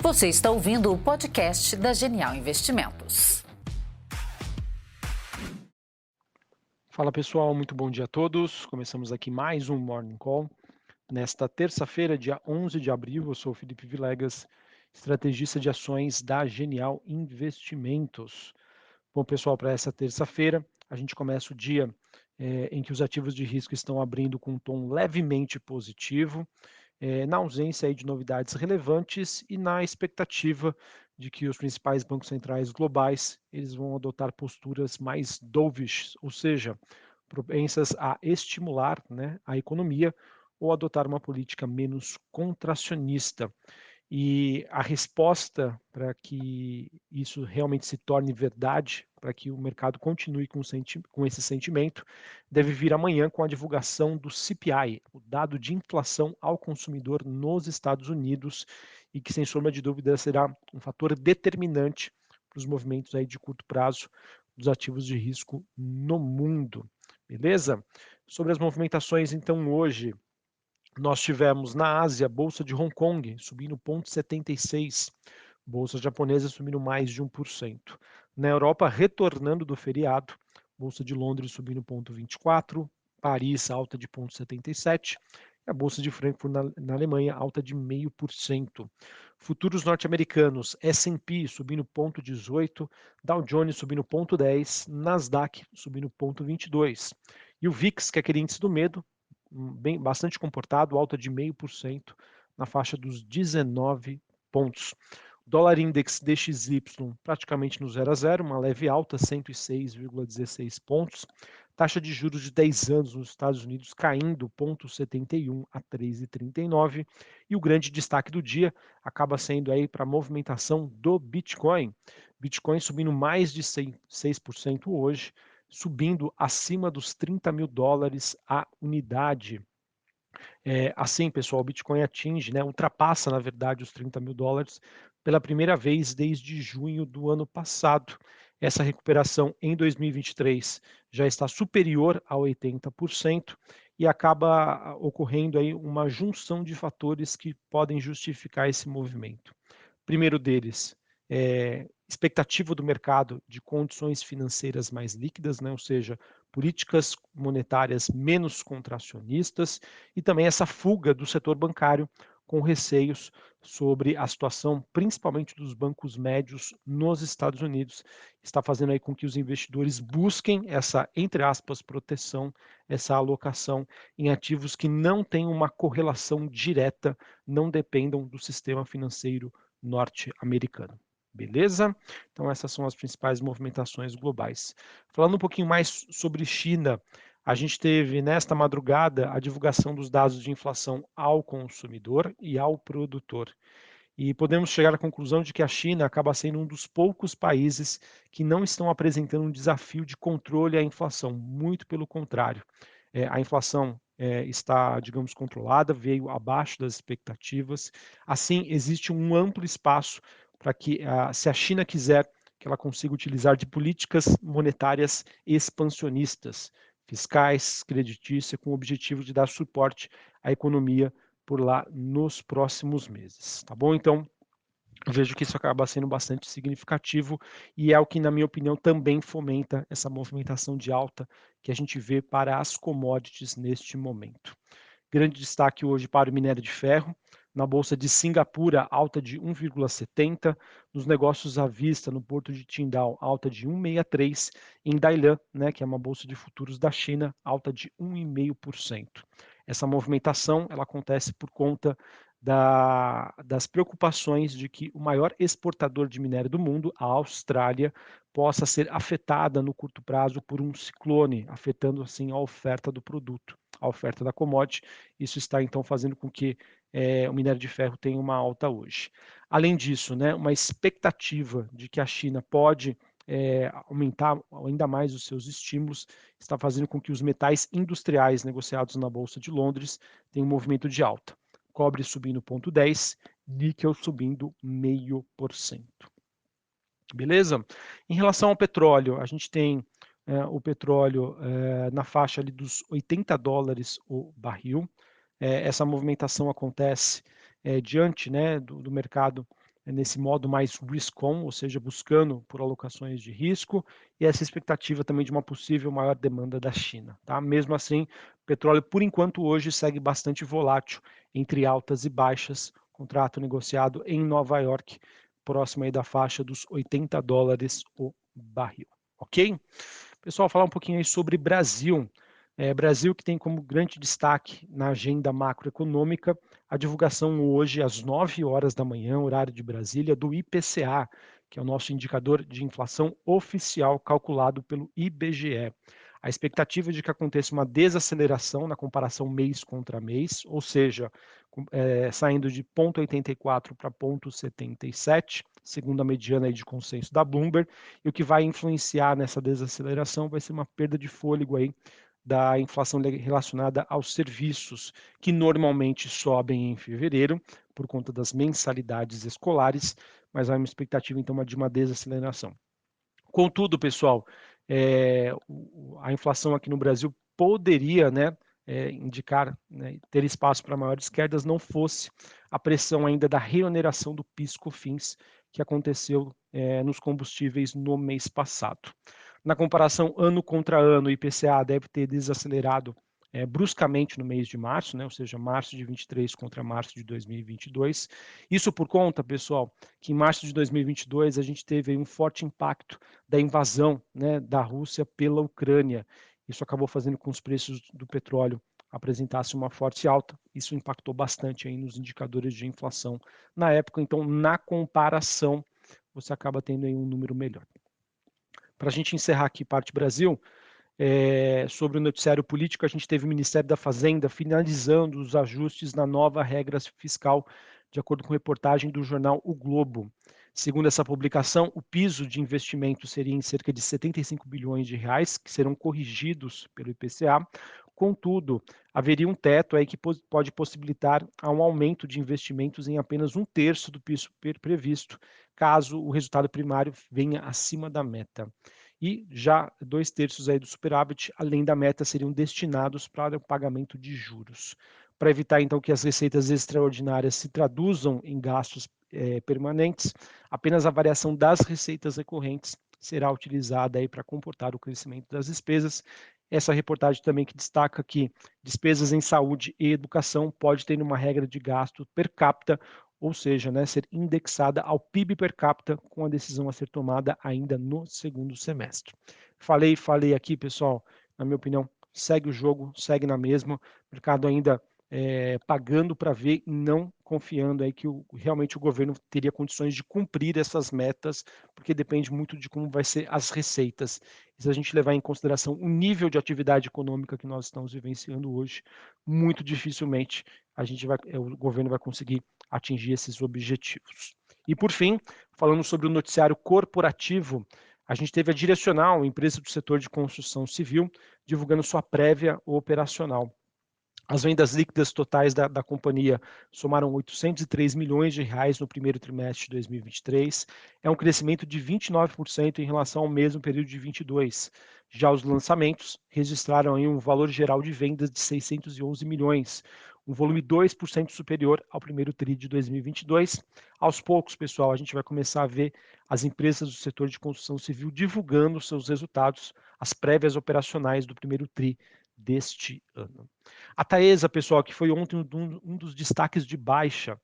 Você está ouvindo o podcast da Genial Investimentos. Fala pessoal, muito bom dia a todos. Começamos aqui mais um Morning Call. Nesta terça-feira, dia 11 de abril, eu sou o Felipe Vilegas, estrategista de ações da Genial Investimentos. Bom pessoal, para essa terça-feira, a gente começa o dia em que os ativos de risco estão abrindo com um tom levemente positivo, na ausência aí de novidades relevantes e na expectativa de que os principais bancos centrais globais eles vão adotar posturas mais dovish, ou seja, propensas a estimular, né, a economia ou adotar uma política menos contracionista. E a resposta para que isso realmente se torne verdade, para que o mercado continue com esse sentimento, deve vir amanhã com a divulgação do CPI, o dado de inflação ao consumidor nos Estados Unidos, e que, sem sombra de dúvida, será um fator determinante para os movimentos aí de curto prazo dos ativos de risco no mundo. Beleza? Sobre as movimentações, então, hoje, nós tivemos na Ásia, bolsa de Hong Kong subindo 0,76, bolsa japonesa subindo mais de 1%. Na Europa, retornando do feriado, bolsa de Londres subindo 0,24, Paris alta de 0,77, e a bolsa de Frankfurt na Alemanha alta de 0,5%. Futuros norte-americanos, S&P subindo 0,18, Dow Jones subindo 0,10, Nasdaq subindo 0,22. E o VIX, que é aquele índice do medo, bastante comportado, alta de 0,5%, na faixa dos 19 pontos. Dólar Index DXY praticamente no 0 a 0, uma leve alta, 106,16 pontos. Taxa de juros de 10 anos nos Estados Unidos caindo 0,71 a 3,39. E o grande destaque do dia acaba sendo aí para a movimentação do Bitcoin. Bitcoin subindo mais de 6% hoje, subindo acima dos 30 mil dólares a unidade. Assim, pessoal, o Bitcoin atinge, né, ultrapassa, na verdade, os 30 mil dólares pela primeira vez desde junho do ano passado. Essa recuperação em 2023 já está superior a 80% e acaba ocorrendo aí uma junção de fatores que podem justificar esse movimento. Primeiro deles, expectativa do mercado de condições financeiras mais líquidas, né? Ou seja, políticas monetárias menos contracionistas, e também essa fuga do setor bancário com receios sobre a situação, principalmente dos bancos médios nos Estados Unidos, está fazendo aí com que os investidores busquem essa, entre aspas, proteção, essa alocação em ativos que não têm uma correlação direta, não dependam do sistema financeiro norte-americano. Beleza? Então essas são as principais movimentações globais. Falando um pouquinho mais sobre China, a gente teve nesta madrugada a divulgação dos dados de inflação ao consumidor e ao produtor. E podemos chegar à conclusão de que a China acaba sendo um dos poucos países que não estão apresentando um desafio de controle à inflação, muito pelo contrário. A inflação está, digamos, controlada, veio abaixo das expectativas. Assim, existe um amplo espaço para que, se a China quiser, que ela consiga utilizar de políticas monetárias expansionistas, fiscais, creditícia, com o objetivo de dar suporte à economia por lá nos próximos meses, tá bom? Então, eu vejo que isso acaba sendo bastante significativo e é o que, na minha opinião, também fomenta essa movimentação de alta que a gente vê para as commodities neste momento. Grande destaque hoje para o minério de ferro, na Bolsa de Singapura, alta de 1,70, nos negócios à vista no Porto de Qingdao, alta de 1,63, em Dalian, né, que é uma bolsa de futuros da China, alta de 1,5%. Essa movimentação ela acontece por conta das preocupações de que o maior exportador de minério do mundo, a Austrália, possa ser afetada no curto prazo por um ciclone, afetando assim a oferta do produto, a oferta da commodity. Isso está então fazendo com que o minério de ferro tenha uma alta hoje. Além disso, né, uma expectativa de que a China pode aumentar ainda mais os seus estímulos, está fazendo com que os metais industriais negociados na Bolsa de Londres tenham um movimento de alta. Cobre subindo 0,10, níquel subindo 0,5%. Beleza? Em relação ao petróleo, a gente tem o petróleo na faixa ali dos 80 dólares o barril. Essa movimentação acontece diante, né, do mercado nesse modo mais risk-on, ou seja, buscando por alocações de risco, e essa expectativa também de uma possível maior demanda da China. Tá? Mesmo assim, o petróleo, por enquanto, hoje segue bastante volátil, entre altas e baixas, contrato negociado em Nova York, próximo aí da faixa dos $80 o barril. Ok? Pessoal, falar um pouquinho aí sobre Brasil. Brasil que tem como grande destaque na agenda macroeconômica a divulgação hoje às 9 horas da manhã, horário de Brasília, do IPCA, que é o nosso indicador de inflação oficial calculado pelo IBGE. A expectativa é de que aconteça uma desaceleração na comparação mês contra mês, ou seja, saindo de 0,84 para 0,77, segundo a mediana aí de consenso da Bloomberg, e o que vai influenciar nessa desaceleração vai ser uma perda de fôlego aí da inflação relacionada aos serviços, que normalmente sobem em fevereiro por conta das mensalidades escolares, mas há uma expectativa então de uma desaceleração. Contudo, pessoal, a inflação aqui no Brasil poderia, indicar, ter espaço para maiores quedas, não fosse a pressão ainda da reoneração do PIS/COFINS que aconteceu nos combustíveis no mês passado. Na comparação ano contra ano, o IPCA deve ter desacelerado bruscamente no mês de março, ou seja, março de 23 contra março de 2022. Isso por conta, pessoal, que em março de 2022 a gente teve um forte impacto da invasão da Rússia pela Ucrânia. Isso acabou fazendo com que os preços do petróleo apresentassem uma forte alta. Isso impactou bastante aí nos indicadores de inflação na época. Então, na comparação, você acaba tendo aí um número melhor. Para a gente encerrar aqui parte Brasil, sobre o noticiário político, a gente teve o Ministério da Fazenda finalizando os ajustes na nova regra fiscal, de acordo com reportagem do jornal O Globo. Segundo essa publicação, o piso de investimento seria em cerca de 75 bilhões de reais, que serão corrigidos pelo IPCA. Contudo, haveria um teto aí que pode possibilitar um aumento de investimentos em apenas 1/3 do piso previsto, caso o resultado primário venha acima da meta. E já 2/3 aí do superávit, além da meta, seriam destinados para o pagamento de juros. Para evitar, então, que as receitas extraordinárias se traduzam em gastos permanentes, apenas a variação das receitas recorrentes será utilizada aí para comportar o crescimento das despesas. Essa reportagem também que destaca que despesas em saúde e educação pode ter uma regra de gasto per capita, ou seja, ser indexada ao PIB per capita, com a decisão a ser tomada ainda no segundo semestre. Falei aqui, pessoal, na minha opinião, segue o jogo, segue na mesma, o mercado ainda pagando para ver e não confiando aí que realmente o governo teria condições de cumprir essas metas, porque depende muito de como vai ser as receitas. E se a gente levar em consideração o nível de atividade econômica que nós estamos vivenciando hoje, muito dificilmente o governo vai conseguir atingir esses objetivos. E por fim, falando sobre o noticiário corporativo, a gente teve a Direcional, empresa do setor de construção civil, divulgando sua prévia operacional. As vendas líquidas totais da companhia somaram 803 milhões de reais no primeiro trimestre de 2023. É um crescimento de 29% em relação ao mesmo período de 2022. Já os lançamentos registraram aí um valor geral de vendas de 611 milhões, um volume 2% superior ao primeiro TRI de 2022. Aos poucos, pessoal, a gente vai começar a ver as empresas do setor de construção civil divulgando seus resultados, as prévias operacionais do primeiro TRI deste ano. A Taesa, pessoal, que foi ontem um dos destaques de baixa,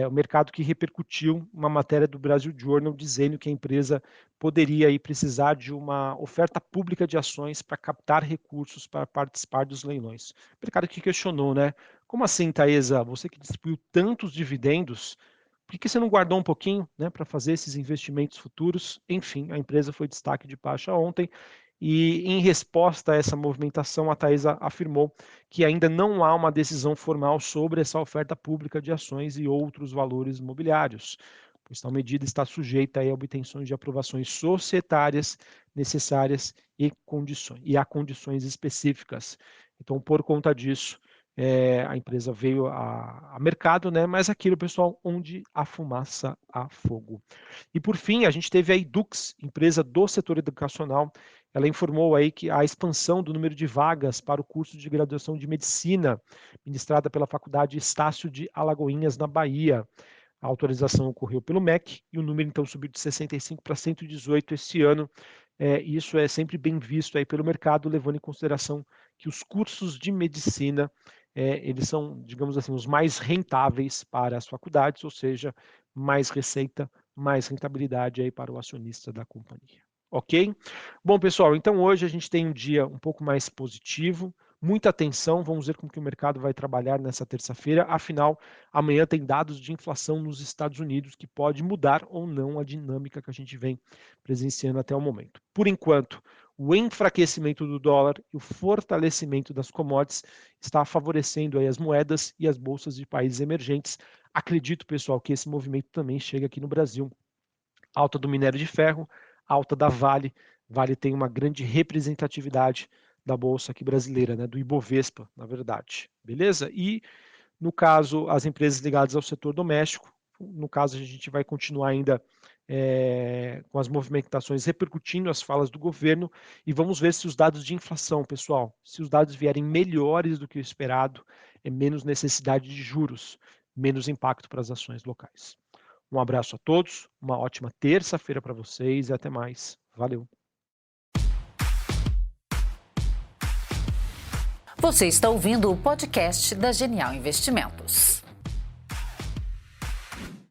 o mercado que repercutiu uma matéria do Brasil Journal dizendo que a empresa poderia aí precisar de uma oferta pública de ações para captar recursos para participar dos leilões. O mercado que questionou, como assim, Taesa, você que distribuiu tantos dividendos, por que você não guardou um pouquinho para fazer esses investimentos futuros? Enfim, a empresa foi destaque de baixa ontem. E, em resposta a essa movimentação, a Taesa afirmou que ainda não há uma decisão formal sobre essa oferta pública de ações e outros valores imobiliários, pois tal medida está sujeita a obtenções de aprovações societárias necessárias e a condições específicas. Então, por conta disso, a empresa veio a mercado, mas aquilo, pessoal, onde há fumaça, há fogo. E, por fim, a gente teve a Edux, empresa do setor educacional. Ela informou aí que a expansão do número de vagas para o curso de graduação de medicina, ministrada pela Faculdade Estácio de Alagoinhas, na Bahia. A autorização ocorreu pelo MEC e o número então subiu de 65 para 118 esse ano. Isso é sempre bem visto aí pelo mercado, levando em consideração que os cursos de medicina, eles são, digamos assim, os mais rentáveis para as faculdades, ou seja, mais receita, mais rentabilidade aí para o acionista da companhia. Ok? Bom, pessoal, então hoje a gente tem um dia um pouco mais positivo, muita atenção, vamos ver como que o mercado vai trabalhar nessa terça-feira, afinal, amanhã tem dados de inflação nos Estados Unidos que pode mudar ou não a dinâmica que a gente vem presenciando até o momento. Por enquanto, o enfraquecimento do dólar e o fortalecimento das commodities está favorecendo aí as moedas e as bolsas de países emergentes. Acredito, pessoal, que esse movimento também chega aqui no Brasil. Alta do minério de ferro, alta da Vale. Vale tem uma grande representatividade da bolsa aqui brasileira, né, do Ibovespa, na verdade. Beleza? E no caso, as empresas ligadas ao setor doméstico, no caso, a gente vai continuar ainda com as movimentações repercutindo as falas do governo e vamos ver se os dados de inflação, pessoal, se os dados vierem melhores do que o esperado, é menos necessidade de juros, menos impacto para as ações locais. Um abraço a todos, uma ótima terça-feira para vocês e até mais. Valeu! Você está ouvindo o podcast da Genial Investimentos.